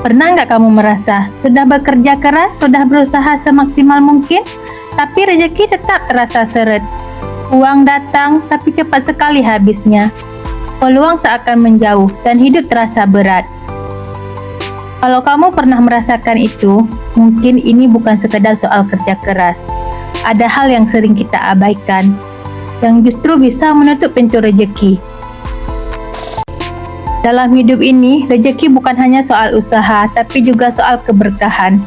Pernah nggak kamu merasa sudah bekerja keras, sudah berusaha semaksimal mungkin, tapi rezeki tetap terasa seret? Uang datang, tapi cepat sekali habisnya. Peluang seakan menjauh dan hidup terasa berat. Kalau kamu pernah merasakan itu, mungkin ini bukan sekedar soal kerja keras. Ada hal yang sering kita abaikan, yang justru bisa menutup pintu rezeki. Dalam hidup ini, rezeki bukan hanya soal usaha, tapi juga soal keberkahan.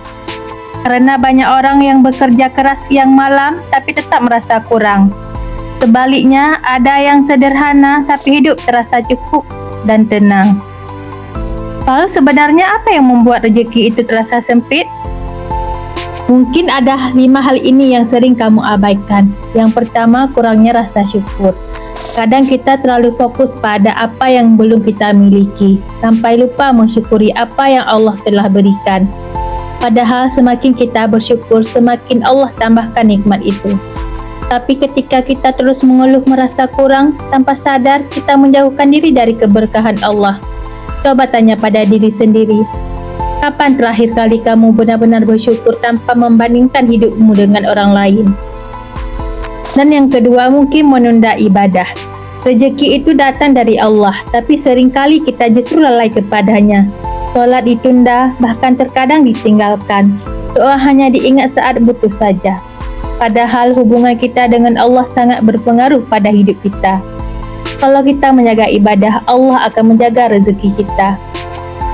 Karena banyak orang yang bekerja keras siang malam, tapi tetap merasa kurang. Sebaliknya, ada yang sederhana, tapi hidup terasa cukup dan tenang. Lalu sebenarnya apa yang membuat rezeki itu terasa sempit? Mungkin ada 5 hal ini yang sering kamu abaikan. Yang pertama, kurangnya rasa syukur. Kadang kita terlalu fokus pada apa yang belum kita miliki, sampai lupa mensyukuri apa yang Allah telah berikan. Padahal semakin kita bersyukur, semakin Allah tambahkan nikmat itu. Tapi ketika kita terus mengeluh merasa kurang, tanpa sadar kita menjauhkan diri dari keberkahan Allah. Coba tanya pada diri sendiri, kapan terakhir kali kamu benar-benar bersyukur tanpa membandingkan hidupmu dengan orang lain? Dan yang kedua, mungkin menunda ibadah. Rezeki itu datang dari Allah, tapi seringkali kita justru lalai kepadanya. Solat ditunda, bahkan terkadang ditinggalkan. Doa hanya diingat saat butuh saja. Padahal hubungan kita dengan Allah sangat berpengaruh pada hidup kita. Kalau kita menjaga ibadah, Allah akan menjaga rezeki kita.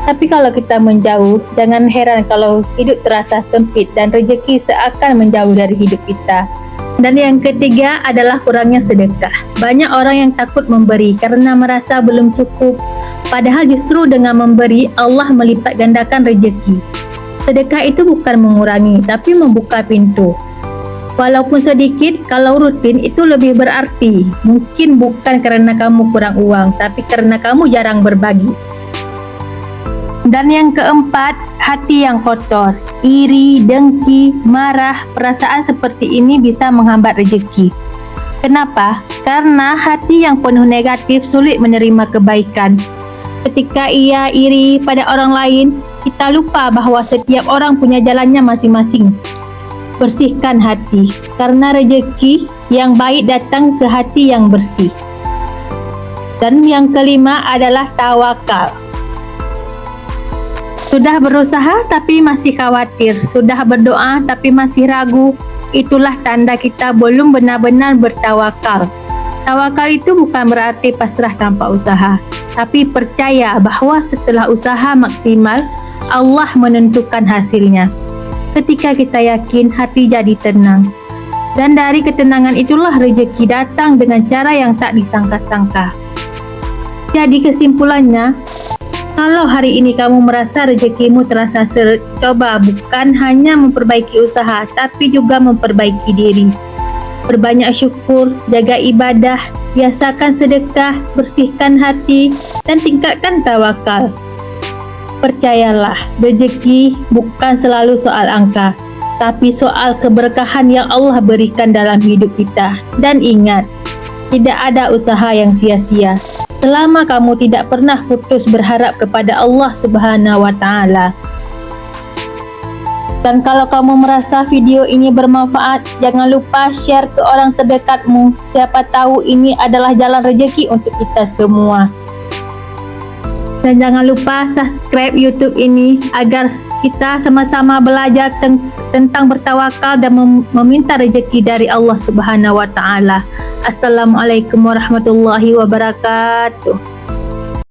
Tapi kalau kita menjauh, jangan heran kalau hidup terasa sempit dan rezeki seakan menjauh dari hidup kita. Dan yang ketiga adalah kurangnya sedekah. Banyak orang yang takut memberi karena merasa belum cukup. Padahal justru dengan memberi, Allah melipat gandakan rezeki. Sedekah itu bukan mengurangi, tapi membuka pintu. Walaupun sedikit, kalau rutin itu lebih berarti. Mungkin bukan karena kamu kurang uang, tapi karena kamu jarang berbagi. Dan yang keempat, hati yang kotor, iri, dengki, marah, perasaan seperti ini bisa menghambat rezeki. Kenapa? Karena hati yang penuh negatif sulit menerima kebaikan. Ketika ia iri pada orang lain, kita lupa bahwa setiap orang punya jalannya masing-masing. Bersihkan hati, karena rezeki yang baik datang ke hati yang bersih. Dan yang kelima adalah tawakal. Sudah berusaha tapi masih khawatir, sudah berdoa tapi masih ragu, itulah tanda kita belum benar-benar bertawakal. Tawakal itu bukan berarti pasrah tanpa usaha, tapi percaya bahwa setelah usaha maksimal, Allah menentukan hasilnya. Ketika kita yakin, hati jadi tenang. Dan dari ketenangan itulah rezeki datang dengan cara yang tak disangka-sangka. Jadi kesimpulannya, kalau hari ini kamu merasa rezekimu terasa seret, coba bukan hanya memperbaiki usaha, tapi juga memperbaiki diri. Perbanyak syukur, jaga ibadah, biasakan sedekah, bersihkan hati, dan tingkatkan tawakal. Percayalah, rezeki bukan selalu soal angka, tapi soal keberkahan yang Allah berikan dalam hidup kita. Dan ingat, tidak ada usaha yang sia-sia selama kamu tidak pernah putus berharap kepada Allah Subhanahu wa Ta'ala. Dan kalau kamu merasa video ini bermanfaat, jangan lupa share ke orang terdekatmu. Siapa tahu ini adalah jalan rezeki untuk kita semua. Dan jangan lupa subscribe YouTube ini agar kita sama-sama belajar tentang bertawakal dan meminta rezeki dari Allah Subhanahu wa Ta'ala. Assalamualaikum warahmatullahi wabarakatuh.